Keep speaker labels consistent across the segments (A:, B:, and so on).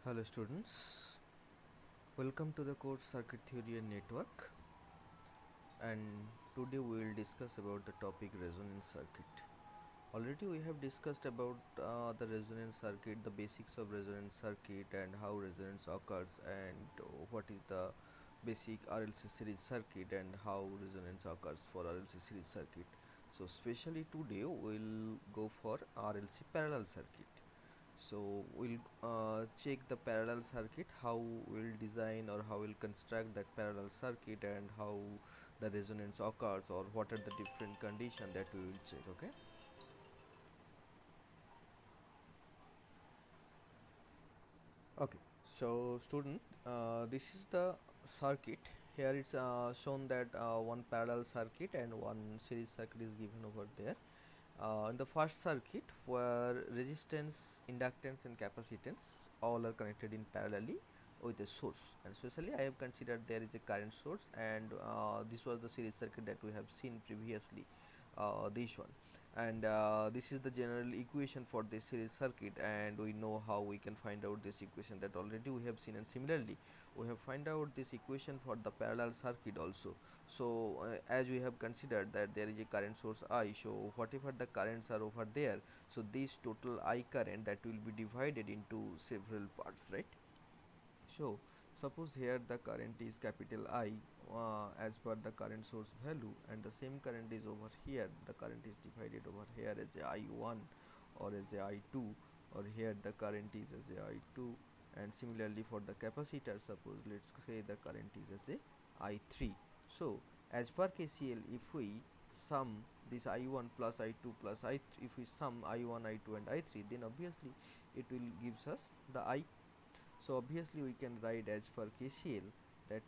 A: Hello students, welcome to the course Circuit Theory and Network, and today we will discuss about the topic resonance circuit. Already we have discussed about the resonance circuit, the basics of resonance circuit and how resonance occurs, and what is the basic RLC series circuit and how resonance occurs for RLC series circuit. So especially today we will go for RLC parallel circuit. So we'll check the parallel circuit, how we'll design or how we'll construct that parallel circuit, and how the resonance occurs, or what are the different conditions that we will check. Okay. Okay. So student, this is the circuit. Here it's shown that one parallel circuit and one series circuit is given over there. In the first circuit, where resistance, inductance and capacitance all are connected in parallelly with a source, and especially I have considered there is a current source, and this was the series circuit that we have seen previously, this one, and this is the general equation for this series circuit, and we know how we can find out this equation, that already we have seen, and similarly we have find out this equation for the parallel circuit also. So as we have considered that there is a current source I, so whatever the currents are over there, so this total I current that will be divided into several parts, right? So suppose here the current is capital I, as per the current source value, and the same current is over here, the current is divided over here as a I1 or as a I2, or here the current is as a I2, and similarly for the capacitor, suppose let's say the current is as a I3. So as per KCL, if we sum this I1 plus I2 plus I3, if we sum I1, I2 and I3, then obviously it will gives us the I. So obviously we can write as per KCL that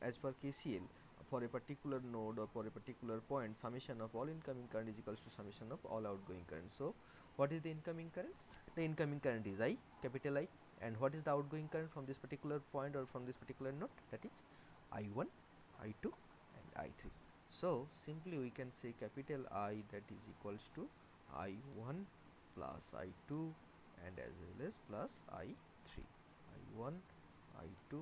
A: as per KCL, for a particular node or for a particular point, summation of all incoming current is equals to summation of all outgoing current. So what is the incoming currents? The incoming current is I, capital I, and what is the outgoing current from this particular point or from this particular node? That is I1, I2 and I3. So simply we can say capital I, that is equals to I1 plus I2 and as well as plus I3. I1, I2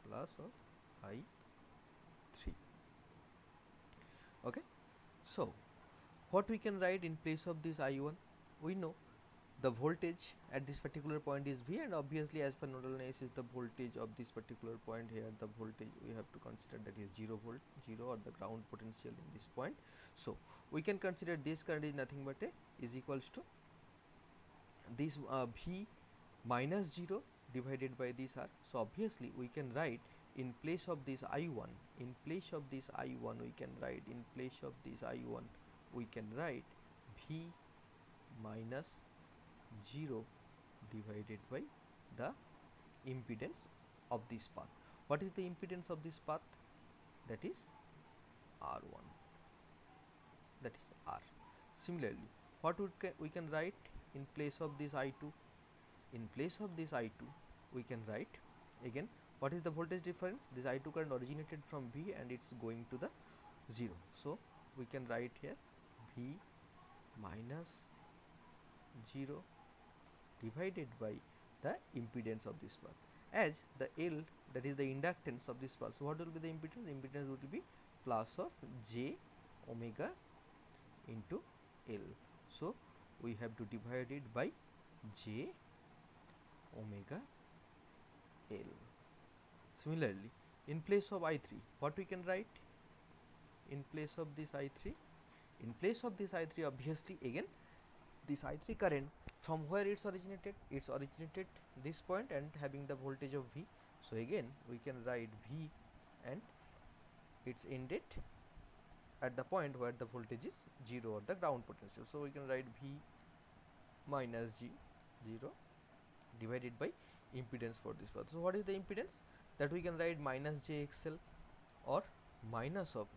A: plus or I3. Okay. So what we can write in place of this I1? We know the voltage at this particular point is V, and obviously as per nodal analysis the voltage of this particular point here, the voltage we have to consider that is 0 volt, 0 or the ground potential in this point. So we can consider this current is nothing but a is equals to this V minus 0 divided by this R. So obviously we can write in place of this I1, in place of this I1 we can write, in place of this I1 we can write V minus 0 divided by the impedance of this path. What is the impedance of this path? That is R1, that is R. Similarly, what we can write in place of this I2? In place of this I2 we can write again, what is the voltage difference? This I2 current originated from V and it's going to the 0. So we can write here V minus 0 divided by the impedance of this path, as the L, that is the inductance of this path. So what will be the impedance? The impedance will be plus of j omega into L. So we have to divide it by j omega L. Similarly, in place of I3, what we can write in place of this I3? In place of this I3, obviously again this I3 current, from where it's originated? It's originated this point and having the voltage of V. So again we can write V and it's ended at the point where the voltage is 0 or the ground potential. So we can write V minus G 0 divided by impedance for this path. So what is the impedance? That we can write minus JXL, or minus of,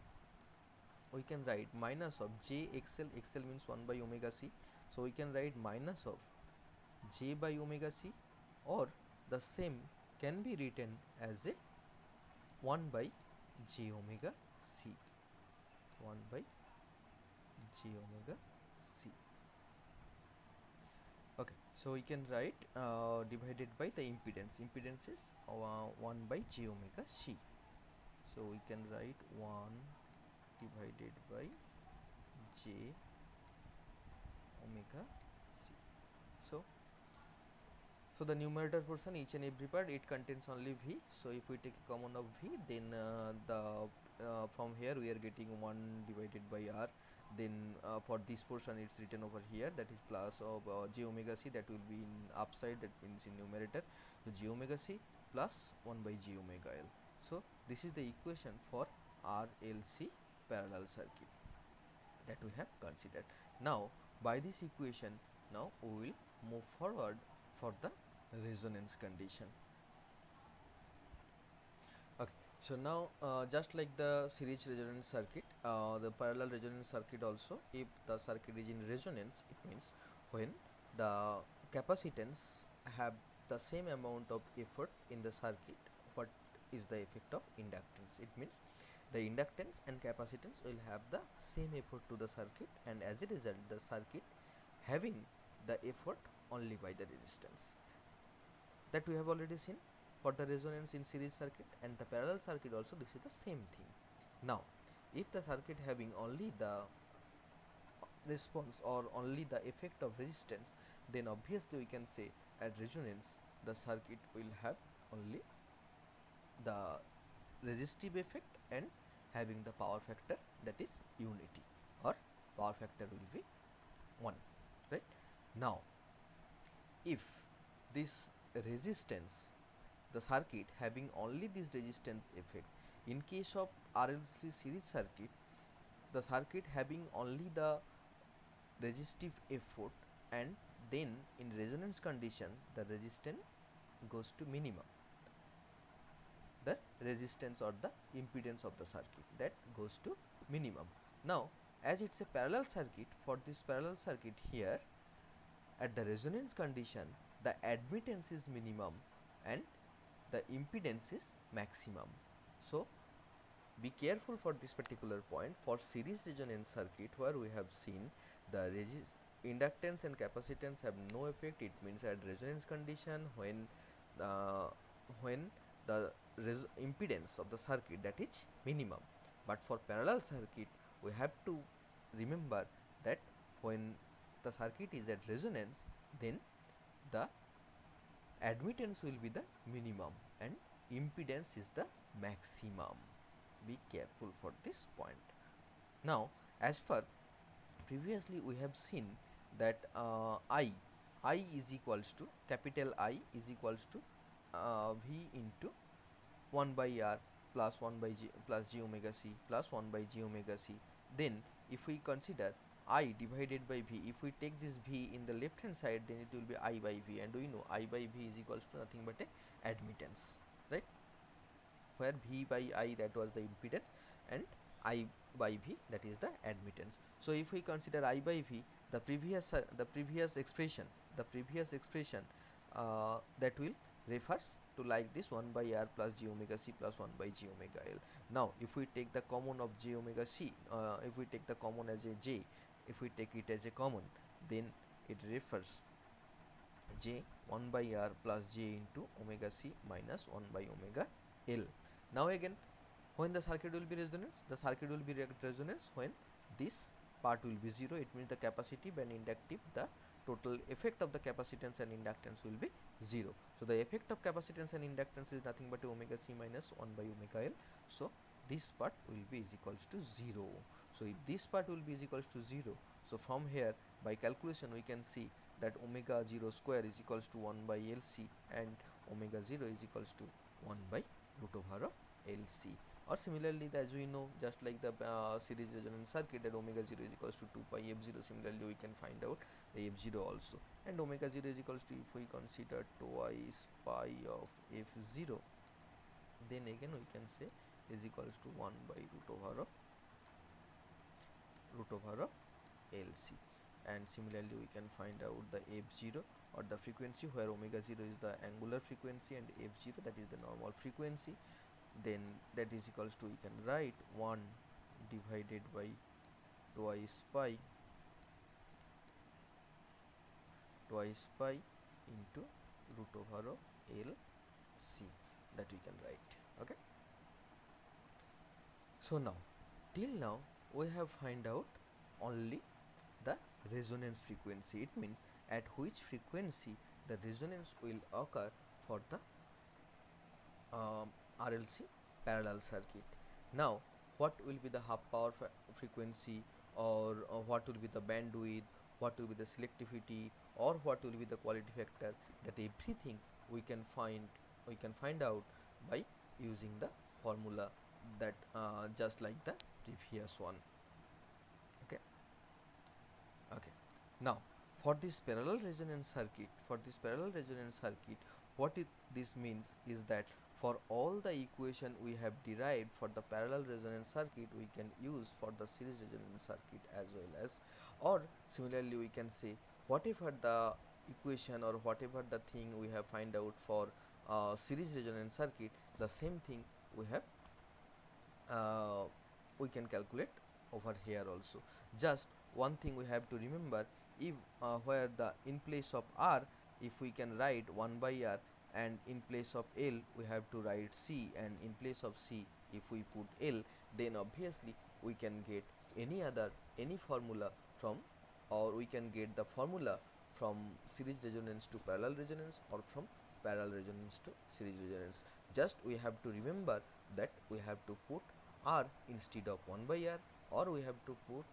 A: we can write minus of JXL, XL means 1 by omega C. So we can write minus of J by omega C, or the same can be written as a 1 by J omega C, 1 by J omega C. Okay, So we can write divided by the impedance. Impedance is 1 by j omega c. So we can write 1 divided by j omega c. So the numerator portion, each and every part, it contains only v. So if we take a common of v, then from here we are getting 1 divided by r. Then for this portion it's written over here, that is plus of j omega c, that will be in upside, that means in numerator. So j omega c plus 1 by j omega l. So this is the equation for RLC parallel circuit that we have considered. Now by this equation, now we will move forward for the resonance condition. Okay, so now just like the series resonance circuit, the parallel resonance circuit also, if the circuit is in resonance, it means when the capacitance have the same amount of effort in the circuit, what is the effect of inductance? It means the inductance and capacitance will have the same effort to the circuit, and as a result the circuit having the effort only by the resistance. That we have already seen for the resonance in series circuit, and the parallel circuit also this is the same thing. Now if the circuit having only the response or only the effect of resistance, then obviously we can say at resonance the circuit will have only the resistive effect and having the power factor, that is unity, or power factor will be 1, right? Now if this resistance, the circuit having only this resistance effect, in case of RLC series circuit, the circuit having only the resistive effort, and then in resonance condition the resistance goes to minimum, the resistance or the impedance of the circuit, that goes to minimum. Now as it's a parallel circuit, for this parallel circuit here, at the resonance condition the admittance is minimum and the impedance is maximum. So be careful for this particular point. For series resonance circuit, where we have seen the inductance and capacitance have no effect, it means at resonance condition when the impedance of the circuit, that is minimum. But for parallel circuit we have to remember that when the circuit is at resonance, then the admittance will be the minimum and impedance is the maximum. Be careful for this point. Now as per previously we have seen that I is equals to, capital I is equals to V into 1 by R plus 1 by J plus J omega C plus 1 by J omega C. Then if we consider I divided by V, if we take this V in the left hand side, then it will be I by V, and we know I by V is equals to nothing but a admittance, right? Where V by I, that was the impedance, and I by V, that is the admittance. So if we consider I by V, the previous expression, that will refers to like this 1 by R plus J omega C plus 1 by J omega L. Now if we take the common of J omega C, if we take the common as a J, if we take it as a common, then it refers J 1 by R plus J into omega C minus 1 by omega L. Now again, when the circuit will be resonance, the circuit will be resonance when this part will be 0, it means the capacitive and inductive, the total effect of the capacitance and inductance will be 0. So the effect of capacitance and inductance is nothing but omega C minus 1 by omega L. So this part will be is equals to 0. So if this part will be is equals to 0, so from here by calculation we can see that omega 0 square is equals to 1 by LC, and omega 0 is equals to 1 by root over of LC. Or similarly, as we know, just like the series resonance circuit, that omega 0 is equals to 2 pi f0, similarly we can find out the f0 also, and omega 0 is equals to, if we consider twice pi of f0, then again we can say is equals to 1 by root over of LC. And similarly we can find out the f0 or the frequency, where omega 0 is the angular frequency and f0, that is the normal frequency. Then that is equals to, we can write 1 divided by twice pi into root over of L C, that we can write. Okay. So now, till now we have find out only the resonance frequency. It means at which frequency the resonance will occur for the RLC parallel circuit. Now, what will be the half power frequency, or what will be the bandwidth, what will be the selectivity, or what will be the quality factor, that everything we can find out by using the formula that just like the previous one. Okay. Okay. Now, for this parallel resonance circuit, what this means is that for all the equation we have derived for the parallel resonance circuit, we can use for the series resonance circuit as well as, or similarly we can say whatever the equation or whatever the thing we have find out for series resonance circuit, the same thing we have we can calculate over here also. Just one thing we have to remember, if where the in place of R, if we can write 1 by R, and in place of L we have to write C, and in place of C if we put L, then obviously we can get any formula from, or we can get the formula from series resonance to parallel resonance, or from parallel resonance to series resonance. Just we have to remember that we have to put R instead of 1 by R, or we have to put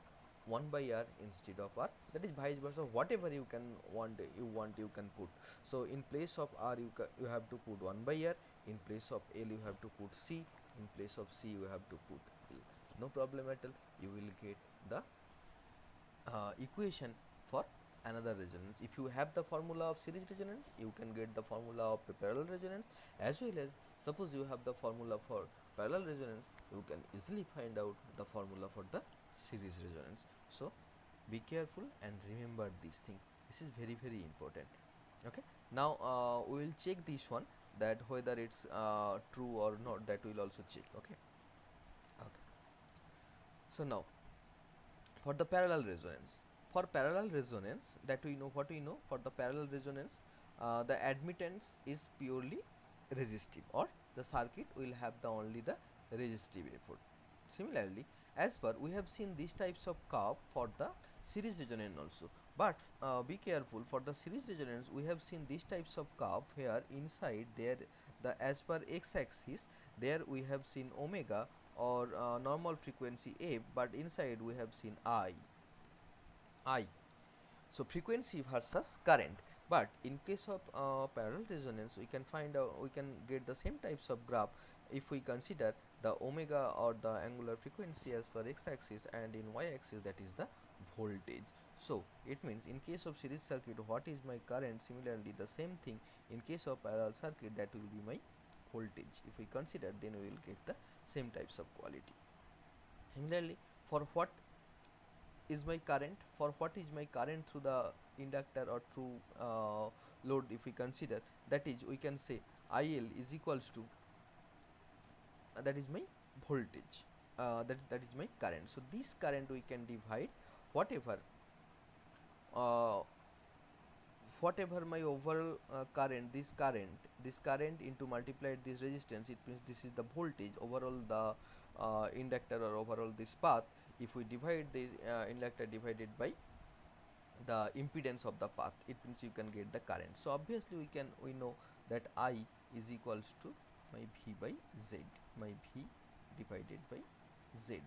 A: 1 by R instead of R, that is vice versa, whatever you can want you can put. So in place of R you have to put 1 by R, in place of L you have to put C, in place of C you have to put L. No problem at all, you will get the equation for another resonance. If you have the formula of series resonance, you can get the formula of the parallel resonance, as well as suppose you have the formula for parallel resonance, you can easily find out the formula for the series resonance. So be careful and remember this thing. This is very important. Okay. Now we will check this one, that whether it's true or not, that we will also check. Okay. Okay. So now, for the parallel resonance, that we know, what we know for the parallel resonance, the admittance is purely resistive, or the circuit will have the only the resistive effort. Similarly, as per we have seen these types of curve for the series resonance also, but be careful, for the series resonance we have seen these types of curve here inside there, the as per x axis there we have seen omega, or normal frequency f, but inside we have seen I. So frequency versus current. But in case of parallel resonance, we can find out, we can get the same types of graph if we consider the omega, or the angular frequency as per x axis, and in y axis that is the voltage. So it means in case of series circuit, what is my current? Similarly, the same thing in case of parallel circuit, that will be my voltage. If we consider, then we will get the same types of quality. Similarly, for what is my current, through the inductor or through load, if we consider, that is we can say IL is equals to that is my voltage, that is my current. So this current we can divide whatever uh, whatever my overall current, this current into multiplied this resistance, it means this is the voltage overall, the inductor, or overall this path. If we divide the inductor divided by the impedance of the path, it means you can get the current. So obviously we know that I is equals to my V by Z, my V divided by Z.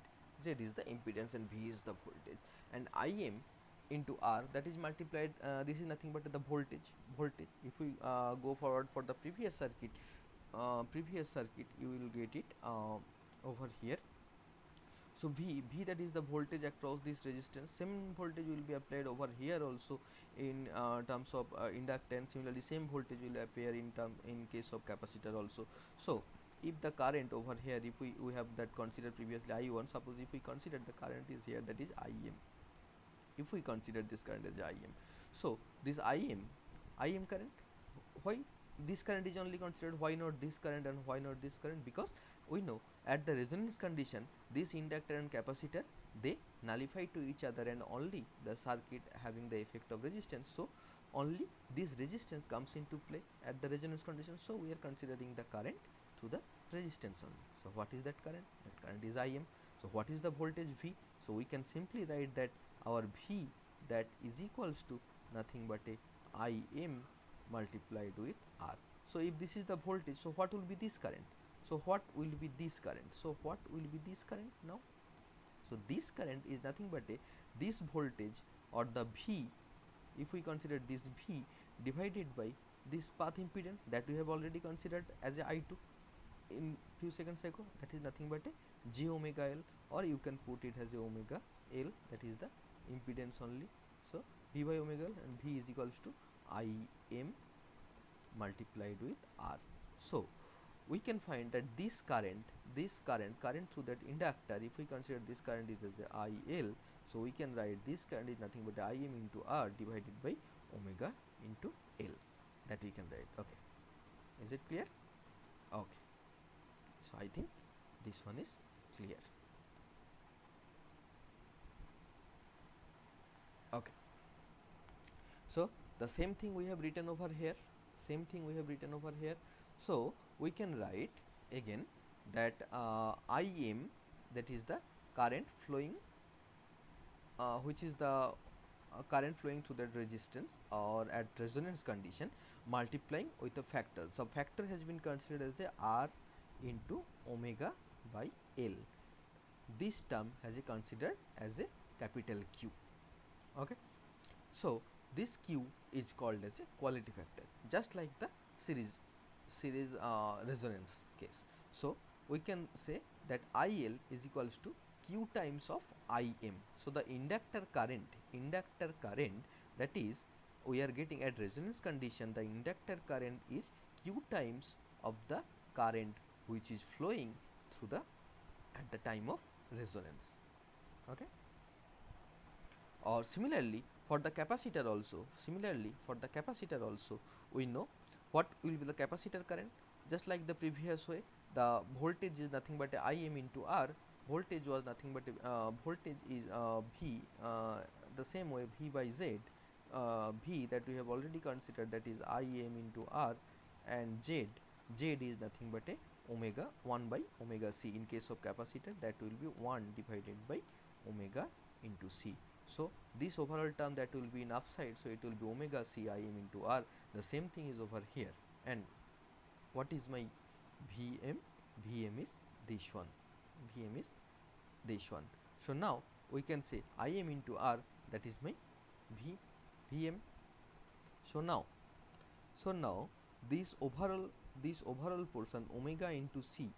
A: Z is the impedance and V is the voltage, and Im into R, that is multiplied, this is nothing but the voltage. If we go forward for the previous circuit, you will get it over here. So V, that is the voltage across this resistance. Same voltage will be applied over here also in terms of inductance. Similarly, same voltage will appear in case of capacitor also. So if the current over here, if we have that considered previously I1, suppose if we consider the current is here, that is Im. If we consider this current as Im, so this Im current, why this current is only considered, why not this current and why not this current? Because we know at the resonance condition, this inductor and capacitor, they nullify to each other, and only the circuit having the effect of resistance. So only this resistance comes into play at the resonance condition, so we are considering the current through the resistance only. So what is that current? That current is Im. So what is the voltage V? So we can simply write that our V that is equals to nothing but a Im multiplied with R. So if this is the voltage, so what will be this current? So what will be this current? So what will be this current now? So this current is nothing but a this voltage or the V, if we consider this V divided by this path impedance that we have already considered as a I2 in few seconds ago, that is nothing but a j omega L, or you can put it as a omega L, that is the impedance only. So V by omega L, and V is equals to Im multiplied with R. So we can find that this current through that inductor, if we consider this current is as a IL, so we can write this current is nothing but Im into R divided by omega into L, that we can write. Okay, is it clear? Okay, so I think this one is clear. Okay, so the same thing we have written over here, so we can write again that Im, that is the current flowing, which is the current flowing through that resistance or at resonance condition, multiplying with a factor. So factor has been considered as a R into omega by L. This term has been considered as a capital Q. Okay, so this Q is called as a quality factor, just like the series resonance case. So we can say that IL is equals to Q times of Im. So the inductor current that is we are getting at resonance condition, the inductor current is Q times of the current which is flowing through the at the time of resonance. Okay, or similarly for the capacitor also, we know what will be the capacitor current. Just like the previous way, the voltage is nothing but Im into R. Voltage was nothing but voltage is V, the same way V by Z. V that we have already considered, that is Im into R, and Z is nothing but a omega 1 by omega C. In case of capacitor, that will be 1 divided by omega into C. So this overall term that will be in upside, so it will be omega C Im into R. The same thing is over here. And what is my Vm? Vm is this one. So now we can say Im into R, that is my Vm. So now this overall portion omega into C,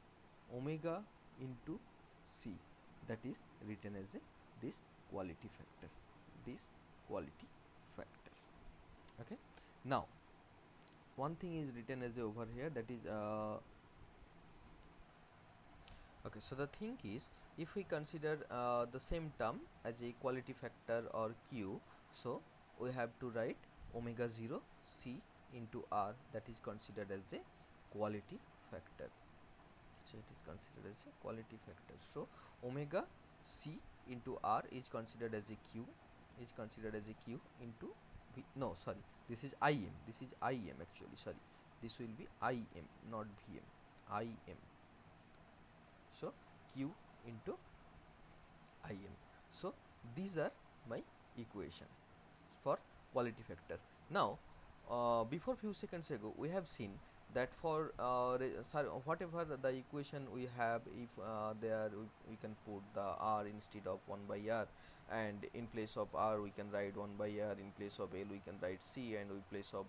A: that is written as a this quality factor. Okay, now one thing is written as a over here, that is okay, so the thing is, if we consider the same term as a quality factor or Q, so we have to write omega 0 C into R, that is considered as a quality factor. So it is considered as a quality factor. So omega C into R is considered as a Q, into V. No, sorry, this is Im. Actually, sorry, this will be Im, not Vm. Im. So Q into Im. So these are my equation for quality factor. Now before few seconds ago we have seen that for whatever the equation we have, if there we can put the R instead of 1 by R, and in place of R we can write 1 by R, in place of L we can write C, and in place of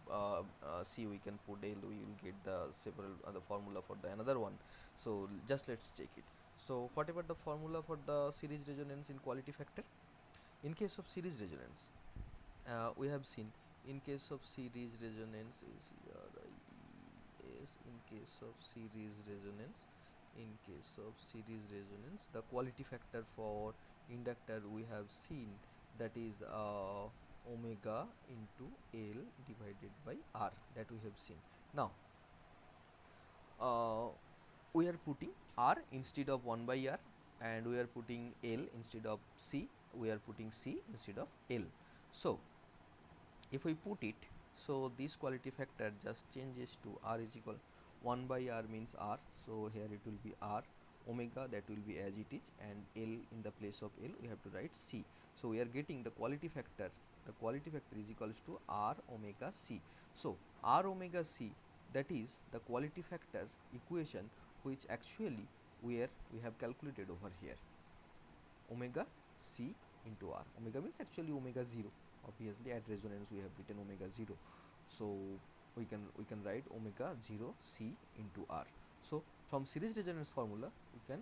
A: C we can put L, we will get the several the formula for the another one. So just let's check it. So whatever the formula for the series resonance in quality factor, in case of series resonance, we have seen in case of series resonance is the quality factor for inductor we have seen, that is omega into L divided by R, that we have seen. Now we are putting R instead of 1 by R, and we are putting L instead of C, we are putting C instead of L. So if we put it, So this quality factor just changes to r is equal 1 by r means r, so here it will be r, omega that will be as it is, and l in the place of l we have to write c. So we are getting the quality factor is equals to r omega c. So r omega c, that is the quality factor equation which actually we have calculated over here, omega c into r. Omega means actually omega 0. Obviously at resonance we have written omega 0, so we can write omega 0 c into r. So from series resonance formula we can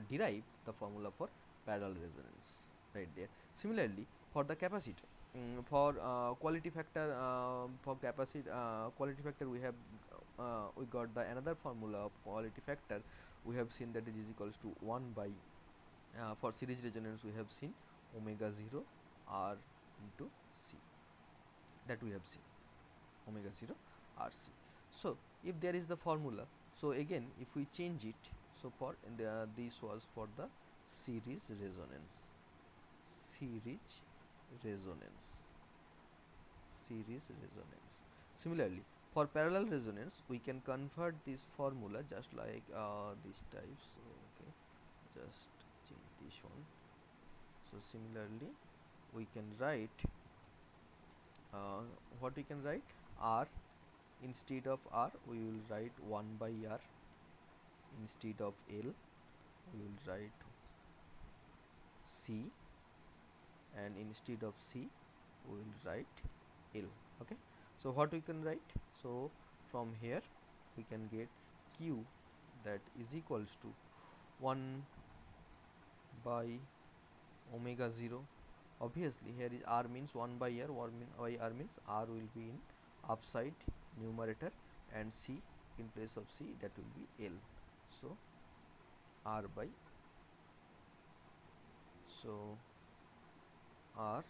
A: derive the formula for parallel resonance right there. Similarly for the capacitor, for quality factor, for quality factor we have we got the another formula of quality factor. We have seen that it is equals to 1 by for series resonance we have seen omega 0 r into c, that we have seen omega 0 rc. So if there is the formula, so again if we change it, so for in the this was for the series resonance, series resonance series resonance. Similarly for parallel resonance we can convert this formula just like this type. So okay, just change this one. So similarly we can write what we can write, r, instead of r we will write 1 by r, instead of l we will write c, and instead of c we will write l. Okay, so what we can write, so from here we can get q that is equals to 1 by omega 0. Obviously here is r means 1 by r, 1 by r means r will be in upside numerator and c in place of c, that will be l. So r by, so r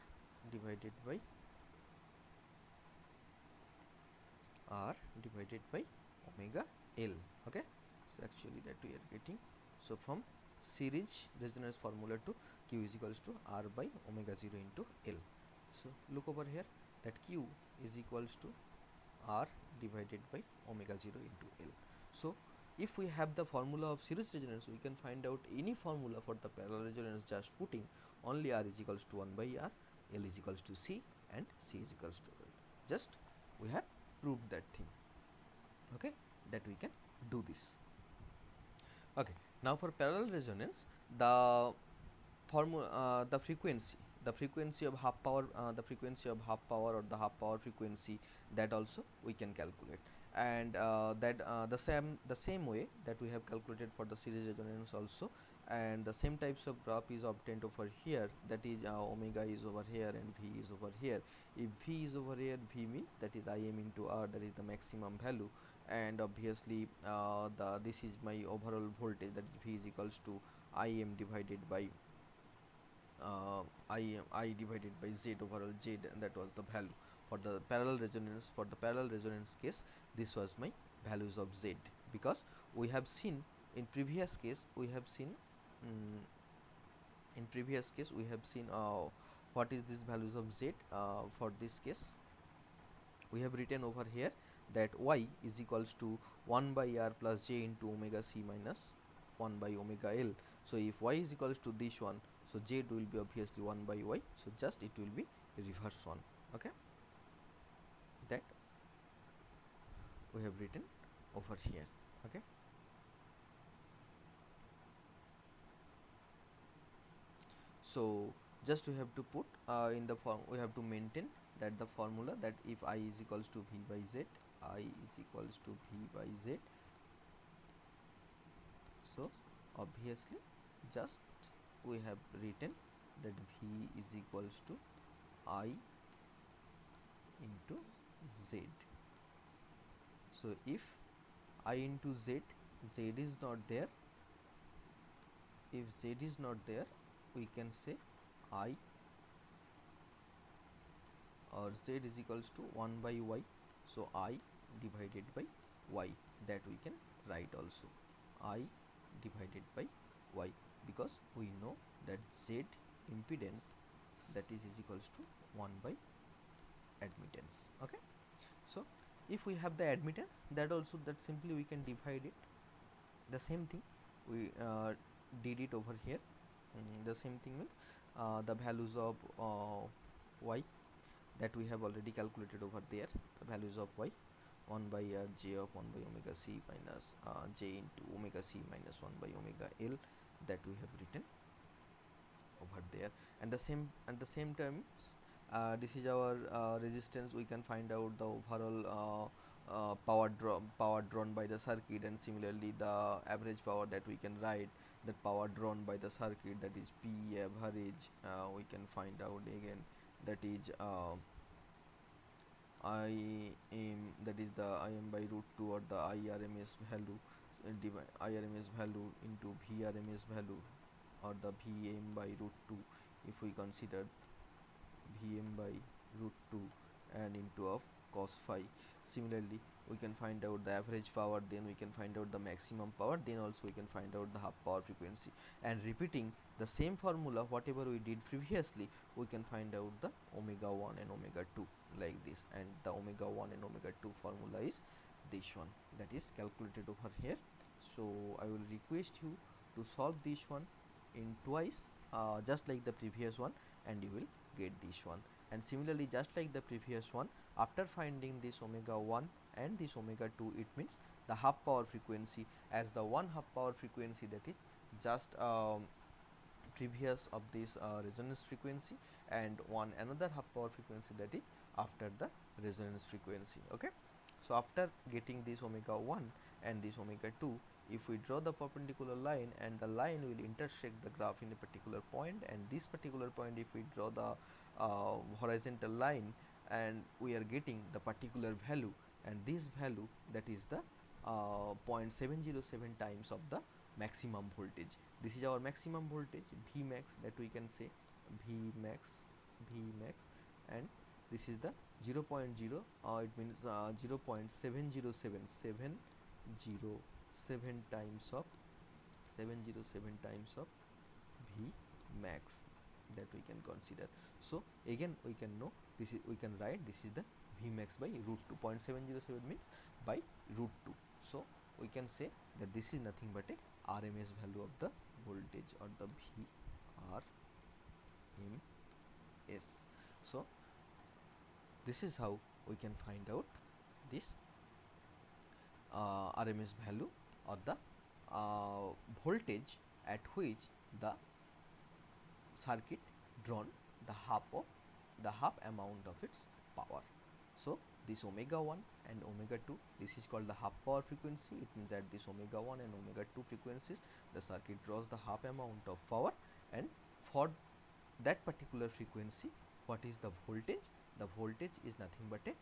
A: divided by r divided by omega l. Okay, so actually that we are getting. So from series resonance formula to q is equals to r by omega 0 into l. So look over here, that q is equals to r divided by omega 0 into l. So if we have the formula of series resonance, we can find out any formula for the parallel resonance just putting only r is equals to 1 by r, l is equals to c, and c is equals to l. Just we have proved that thing. Okay, that we can do this. Okay, now for parallel resonance, the formula, the frequency of half power, or the half power frequency, that also we can calculate, and that the same way that we have calculated for the series resonance also, and the same types of graph is obtained over here, that is omega is over here and v is over here. If v is over here, v means that is Im into r, that is the maximum value, and obviously this is my overall voltage, that is v is equals to Im divided by I divided by z overall z, and that was the value for the parallel resonance. For the parallel resonance case, this was my values of z, because we have seen in previous case we have seen what is this values of z. For this case we have written over here that y is equals to 1 by r plus j into omega c minus 1 by omega l. So if y is equals to this one, so z will be obviously 1 by y, so just it will be reverse one. Okay, that we have written over here. Okay, so just we have to put in the form, we have to maintain that the formula, that if I is equals to v by z, I is equals to v by z, so obviously just we have written that v is equals to I into z. So if I into z, z is not there, if z is not there, we can say I or z is equals to 1 by y, so I divided by y, that we can write also I divided by y, because we know that z impedance, that is equals to 1 by admittance. Okay, So if we have the admittance, that also, that simply we can divide it. The same thing we did it over here. The same thing means the values of y that we have already calculated over there, the values of y, 1 by r j of 1 by omega c minus j into omega c minus 1 by omega l, that we have written over there. And the same terms, this is our resistance. We can find out the overall power drawn by the circuit, and similarly the average power that we can write, that power drawn by the circuit, that is P average. We can find out again, that is that is the Im by root 2, or the IRMS value, IRMS value into VRMS value, or the Vm by root 2, if we consider Vm by root 2 and into of cos phi. Similarly, we can find out the average power, then we can find out the maximum power, then also we can find out the half power frequency. And repeating the same formula whatever we did previously, we can find out the omega 1 and omega 2 like this. And the omega 1 and omega 2 formula is this one, that is calculated over here. So I will request you to solve this one in twice, just like the previous one, and you will get this one. And similarly, just like the previous one, after finding this omega 1 and this omega 2, it means the half power frequency, as the one half power frequency, that is just previous of this resonance frequency, and one another half power frequency, that is after the resonance frequency. Okay, so after getting this omega 1 and this omega 2, if we draw the perpendicular line, and the line will intersect the graph in a particular point, and this particular point, if we draw the horizontal line, and we are getting the particular value, and this value, that is the 0.707 times of the maximum voltage. This is our maximum voltage, V max, that we can say V max, and this is the 0 0.0, it means 0.707 times of V max, that we can consider. So again we can know, this is, we can write, this is the V max by root 2. 0.707 means by root 2. So we can say that this is nothing but a RMS value of the voltage, or the VRMS. So this is how we can find out this RMS value, or the voltage at which the circuit drawn the half amount of its power. So this omega 1 and omega 2, this is called the half power frequency. It means that this omega 1 and omega 2 frequencies, the circuit draws the half amount of power, and for that particular frequency, what is the voltage? The voltage is nothing but the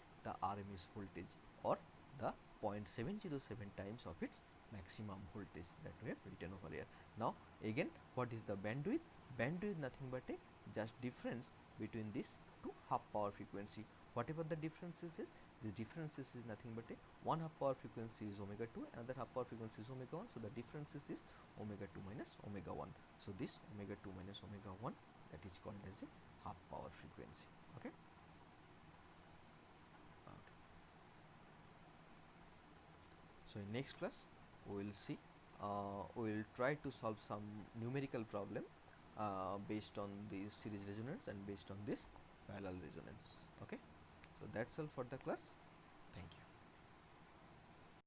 A: RMS voltage, or the 0.707 times of its maximum voltage, that we have written over here. Now again, what is the bandwidth? Bandwidth nothing but just difference between these two half power frequency. Whatever the differences is, the differences is nothing but one half power frequency is omega 2, another half power frequency is omega 1. So the differences is omega 2 minus omega 1. So this omega 2 minus omega 1, that is called as a half power frequency. Okay. So in next class we will see, we will try to solve some numerical problem based on this series resonance and based on this parallel resonance. Okay, so that's all for the class.